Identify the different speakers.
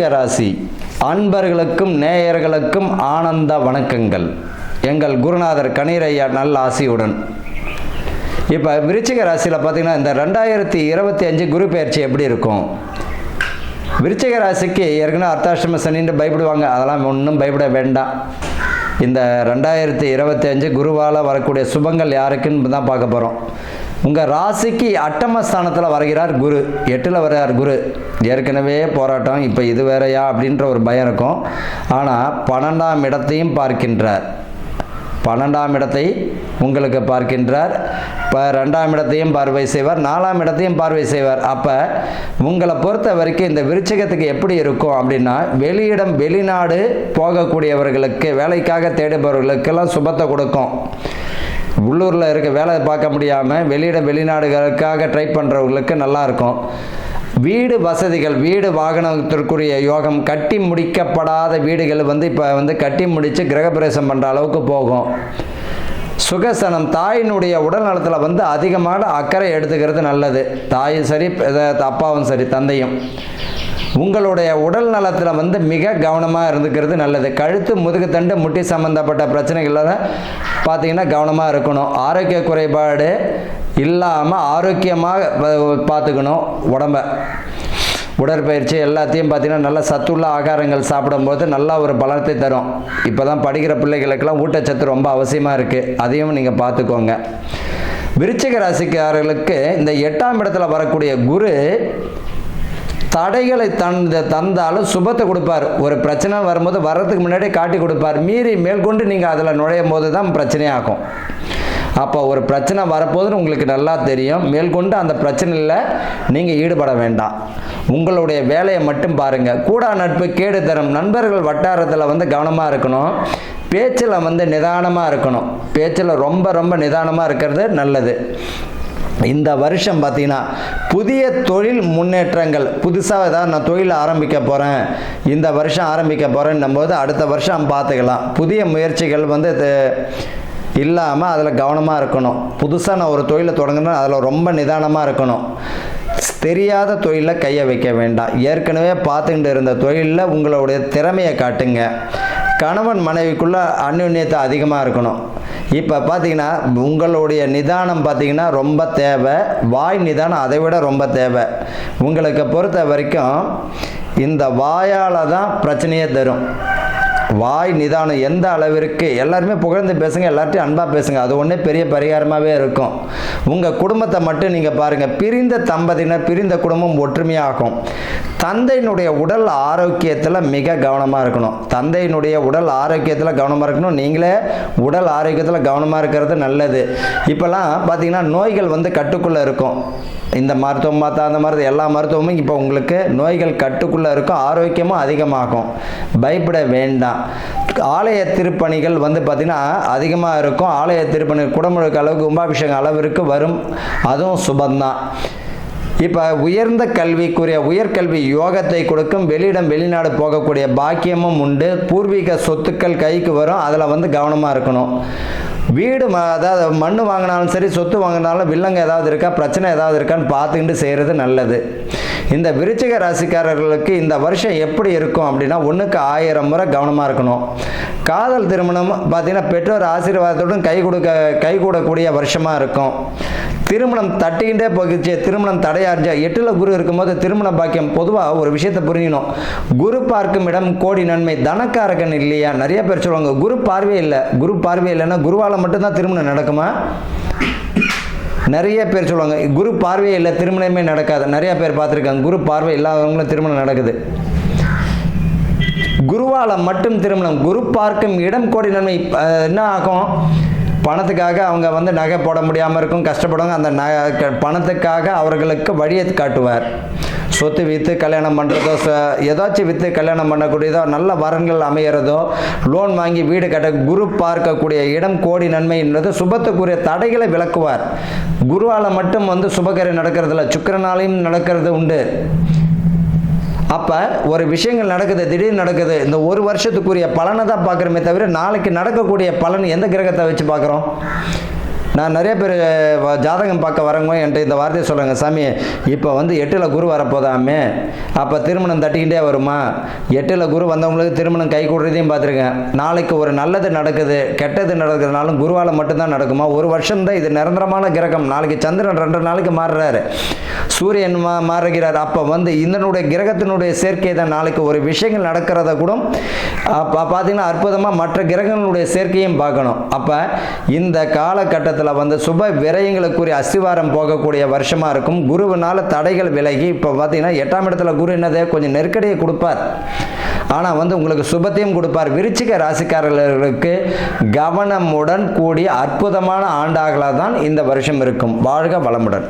Speaker 1: விருச்சிக ராசி அன்பர்களுக்கும் நேயர்களுக்கும் ஆனந்த வணக்கங்கள். எங்கள் குருநாதர் கணீரையா நல்ல ஆசியுடன். இப்போ விருச்சிக ராசியில் பார்த்தீங்கன்னா இந்த 2025 குரு பயிற்சி எப்படி இருக்கும்? விருச்சிக ராசிக்கு ஏற்கனவே அர்த்தாஷ்டம சனின்னு பயப்படுவாங்க. அதெல்லாம் ஒன்றும் பயப்பட வேண்டாம். இந்த 2025 குருவால் வரக்கூடிய சுபங்கள் யாருக்குன்னு தான் பார்க்க போகிறோம். உங்கள் ராசிக்கு அட்டமஸ்தானத்தில் வருகிறார் குரு, 8ல் வர்றார் குரு. ஏற்கனவே போராட்டம், இப்போ இது வேறையா அப்படின்ற ஒரு பயம் இருக்கும். ஆனால் 12ஆம் இடத்தையும் பார்க்கின்றார். 12ஆம் இடத்தை உங்களுக்கு பார்க்கின்றார். இப்போ 2ஆம் இடத்தையும் பார்வை செய்வார், 4ஆம் இடத்தையும் பார்வை செய்வார். அப்போ உங்களை பொறுத்த வரைக்கும் இந்த விருச்சிகத்துக்கு எப்படி இருக்கும் அப்படின்னா, வெளியிடம் வெளிநாடு போகக்கூடியவர்களுக்கு, வேலைக்காக தேடுபவர்களுக்கெல்லாம் சுபத்தை கொடுக்கும். உள்ளூரில் இருக்க வேலை பார்க்க முடியாமல் வெளிநாடுகளுக்காக ட்ரை பண்ணுறவங்களுக்கு நல்லாயிருக்கும். வீடு வசதிகள், வீடு வாகனத்திற்குரிய யோகம், கட்டி முடிக்கப்படாத வீடுகள் இப்போ கட்டி முடித்து கிரகப்பிரவேசம் பண்ணுற அளவுக்கு போகும். சுகசனம், தாயினுடைய உடல் நலத்தில் அதிகமான அக்கறை எடுத்துக்கிறது நல்லது. தாயும் சரி, அப்பாவும் சரி, தந்தையும் உங்களுடைய உடல் நலத்தில் மிக கவனமாக இருந்துக்கிறது நல்லது. கழுத்து, முதுகுத்தண்டு, முட்டி சம்பந்தப்பட்ட பிரச்சனைகளில் பார்த்தீங்கன்னா கவனமாக இருக்கணும். ஆரோக்கிய குறைபாடு இல்லாமல் ஆரோக்கியமாக பார்த்துக்கணும் உடம்பை. உடற்பயிற்சி எல்லாத்தையும் பார்த்தீங்கன்னா நல்ல சத்துள்ள ஆகாரங்கள் சாப்பிடும்போது நல்ல ஒரு பலத்தை தரும். இப்போ தான் படிக்கிற பிள்ளைகளுக்கெல்லாம் ஊட்டச்சத்து ரொம்ப அவசியமாக இருக்குது. அதையும் நீங்கள் பார்த்துக்கோங்க. விருச்சிக ராசிக்காரர்களுக்கு இந்த 8ஆம் இடத்துல வரக்கூடிய குரு தடைகளை தந்தாலும் சுபத்தை கொடுப்பார். ஒரு பிரச்சனை வரும்போது வர்றதுக்கு முன்னாடியே காட்டி கொடுப்பார். மீறி மேற்கொண்டு நீங்கள் அதில் நுழையும் போது தான் பிரச்சனையாகும். அப்போ ஒரு பிரச்சனை வரப்போதுன்னு உங்களுக்கு நல்லா தெரியும். மேற்கொண்டு அந்த பிரச்சனையில் நீங்கள் ஈடுபட வேண்டாம். உங்களுடைய வேலையை மட்டும் பாருங்கள். கூடா நட்பு கேடு தரும். நண்பர்கள் வட்டாரத்தில் கவனமாக இருக்கணும். பேச்சில் நிதானமாக இருக்கணும். பேச்சில் ரொம்ப ரொம்ப நிதானமாக இருக்கிறது நல்லது. இந்த வருஷம் பார்த்தீங்கன்னா புதிய தொழில் முன்னேற்றங்கள், புதுசாக ஏதாவது நான் தொழில் ஆரம்பிக்க போகிறேன், இந்த வருஷம் ஆரம்பிக்க போகிறேன்னும் போது அடுத்த வருஷம் பார்த்துக்கலாம். புதிய முயற்சிகள் இல்லாமல் அதில் கவனமாக இருக்கணும். புதுசாக நான் ஒரு தொழிலை தொடங்கினா அதில் ரொம்ப நிதானமாக இருக்கணும். தெரியாத தொழிலில் கையை வைக்க வேண்டாம். ஏற்கனவே பார்த்துக்கிட்டு இருந்த தொழிலில் உங்களுடைய திறமையை காட்டுங்க. கணவன் மனைவிக்குள்ளே அந்யுன்யத்தை அதிகமாக இருக்கணும். இப்போ பார்த்தீங்கன்னா உங்களுடைய நிதானம் பார்த்தீங்கன்னா ரொம்ப தேவை. வாய் நிதானம் அதை விட ரொம்ப தேவை. உங்களுக்கு பொறுத்த வரைக்கும் இந்த வாயால் தான் பிரச்சனையே தரும். வாய் நிதானம் எந்த அளவிற்கு, எல்லாருமே புகழ்ந்து பேசுங்க, எல்லார்ட்டையும் அன்பாக பேசுங்க. அது ஒன்றே பெரிய பரிகாரமாகவே இருக்கும். உங்கள் குடும்பத்தை மட்டும் நீங்கள் பாருங்கள். பிரிந்த தம்பதியினர், பிரிந்த குடும்பம் ஒற்றுமையாகும். தந்தையினுடைய உடல் ஆரோக்கியத்தில் மிக கவனமாக இருக்கணும். தந்தையினுடைய உடல் ஆரோக்கியத்தில் கவனமாக இருக்கணும். நீங்களே உடல் ஆரோக்கியத்தில் கவனமாக இருக்கிறது நல்லது. இப்போல்லாம் பார்த்தீங்கன்னா நோய்கள் கட்டுக்குள்ளே இருக்கும். இந்த மருத்துவம் பார்த்தா அந்த மருத்துவம், எல்லா மருத்துவமும் இப்போ உங்களுக்கு நோய்கள் கட்டுக்குள்ளே இருக்கும். ஆரோக்கியமும் அதிகமாகும். பயப்பட வேண்டாம். ஆலய திருப்பணிகள் பார்த்திங்கன்னா அதிகமாக இருக்கும். ஆலய திருப்பணி குடமுழுக்கு அளவுக்கு, கும்பாபிஷேகம் அளவிற்கு வரும். அதுவும் சுபந்தான். இப்போ உயர்ந்த கல்விக்குரிய உயர்கல்வி யோகத்தை கொடுக்கும். வெளியிடம் வெளிநாடு போகக்கூடிய பாக்கியமும் உண்டு. பூர்வீக சொத்துக்கள் கைக்கு வரும். அதில் கவனமாக இருக்கணும். வீடு அதாவது மண் வாங்கினாலும் சரி, சொத்து வாங்கினாலும் வில்லங்க ஏதாவது இருக்கா, பிரச்சனை ஏதாவது இருக்கான்னு பார்த்துக்கிட்டு செய்கிறது நல்லது. இந்த விருச்சிக ராசிக்காரர்களுக்கு இந்த வருஷம் எப்படி இருக்கும் அப்படின்னா, 1க்கு 1000 முறை கவனமாக இருக்கணும். காதல் திருமணம் பார்த்தீங்கன்னா பெற்றோர் ஆசீர்வாதத்துடன் கைகூடக்கூடிய வருஷமாக இருக்கும். திருமணம் தட்டிக்கிட்டே போகிச்சு, திருமணம் தடையார்ஜா. 8ல் குரு இருக்கும்போது திருமண பாக்கியம். பொதுவாக ஒரு விஷயத்தை புரியணும். குரு பார்க்கும் இடம் கோடி நன்மை. தனக்காரகன் இல்லையா? நிறைய பேர் சொல்லுவாங்க குரு பார்வை இல்லை. குரு பார்வை இல்லைன்னா குருவால் மட்டும்தான் திருமணம் நடக்குமா? நிறைய பேர் சொல்லுவாங்க குரு பார்வையே இல்லை, திருமணமே நடக்காது. நிறைய பேர் பார்த்துருக்காங்க குரு பார்வை இல்லாதவங்களும் திருமணம் நடக்குது. குருவால் மட்டும் திருமணம். குரு பார்க்கும் இடம் கோடி நன்மை. என்ன ஆகும்? பணத்துக்காக அவங்க நகை போட முடியாமல் இருக்கும், கஷ்டப்படுவாங்க. அந்த பணத்துக்காக அவர்களுக்கு வழியை காட்டுவார். சொத்து விற்று கல்யாணம் பண்ணுறதோ, ஏதாச்சும் விற்று கல்யாணம் பண்ணக்கூடியதோ, நல்ல வரன்கள் அமைகிறதோ, லோன் வாங்கி வீடு கட்ட குரு பார்க்கக்கூடிய இடம் கோடி நன்மை என்பது சுபத்துக்குரிய தடைகளை விளக்குவார். குருவால் மட்டும் சுபகாரியம் நடக்கிறதில்ல, சுக்கிரனாலையும் நடக்கிறது உண்டு. அப்போ ஒரு விஷயங்கள் நடக்குது, திடீர்னு நடக்குது. இந்த ஒரு வருஷத்துக்குரிய பலனை தான் பார்க்குறோமே தவிர நாளைக்கு நடக்கக்கூடிய பலன் எந்த கிரகத்தை வச்சு பார்க்குறோம்? நான் நிறைய பேர் ஜாதகம் பார்க்க வரவங்க என்கிட்ட இந்த வார்த்தையை சொல்கிறாங்க, சாமி இப்போ வந்து 8ல் குரு வரப்போதாமே, அப்போ திருமணம் தட்டிக்கிட்டே வருமா? 8ல் குரு வந்தவங்களுக்கு திருமணம் கை கூடுறதையும் பார்த்துருக்கேன். நாளைக்கு ஒரு நல்லது நடக்குது, கெட்டது நடக்கிறதுனாலும் குருவால் மட்டும்தான் நடக்குமா? ஒரு வருஷம் தான் இது நிரந்தரமான கிரகம். நாளைக்கு சந்திரன் 2 நாளைக்கு மாறுறாரு, சூரியன் மாறுகிறார். அப்போ வந்து இதனுடைய கிரகத்தினுடைய சேர்க்கை தான் நாளைக்கு ஒரு விஷயங்கள் நடக்கிறத கூட பார்த்தீங்கன்னா அற்புதமாக மற்ற கிரகங்களுடைய சேர்க்கையும் பார்க்கணும். அப்போ இந்த காலகட்டத்தில் வந்து சுப விரயங்களுக்குரிய அஸ்திவாரம் போகக்கூடிய வருஷமாக இருக்கும். குருவினால் தடைகள் விலகி இப்போ பார்த்தீங்கன்னா 8ஆம் இடத்துல குரு என்னது கொஞ்சம் நெருக்கடியை கொடுப்பார், ஆனால் வந்து உங்களுக்கு சுபத்தையும் கொடுப்பார். விருச்சிக ராசிக்காரர்களுக்கு கவனமுடன் கூடிய அற்புதமான ஆண்டாகலாம் தான் இந்த வருஷம் இருக்கும். வாழ்க வளமுடன்.